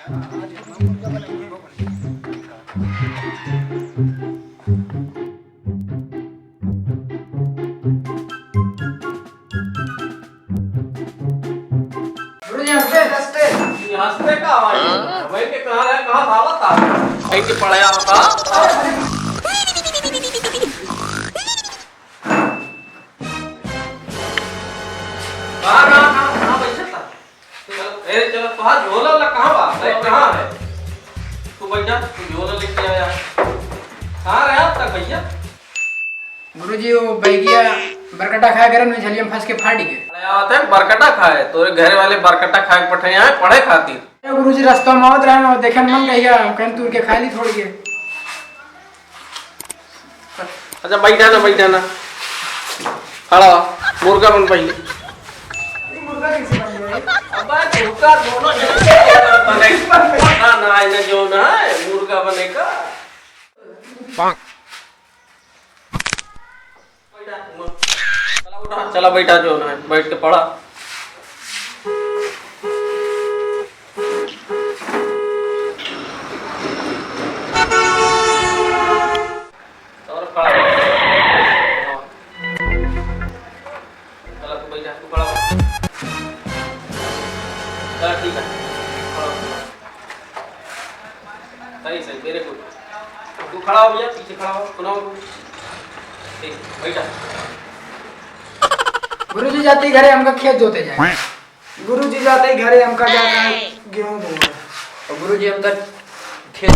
गुरुजी हंसते हंसते हंसते का आवाज भाई के कहां है, कहां था बता भाई के पढ़ाया होता। कहां बैठा था ए चलो तो हाथ झोला ला कहां बा भाई कहां है तू बैठा तू झोला लेके आया कहां रहा तक भैया। गुरुजी वो बैगिया बरकटा खाया करे न झलियम फंस के फाड़ गए। आया होता है बरकटा खाए तोरे घर वाले बरकटा खाए के पठे आए पढ़े खातिर। गुरुजी रास्ता में आवत रहे ना देखे मन कहिया कहीं तूर के खा ली थोड़ी के। अच्छा बैठा ना खड़ा मुर्गा बन पहले मुर्गा कैसे बन गया? अबे मुर्गा दोनों बनेगा ना ना जो ना मुर्गा बनेगा। चला बैठा जो ना बैठ के पढ़ा। और पढ़ा चला तू बैठा तू पढ़ा चल ठीक है सही सही मेरे को तू खड़ा हो भैया पीछे खड़ा हो सुनाओ ठीक बैठा। गुरुजी जाते ही घरे हमका खेत जोते जाए। गुरुजी जाते ही घरे हमका जाना है गेहूं बोना। और गुरुजी हम तक खेत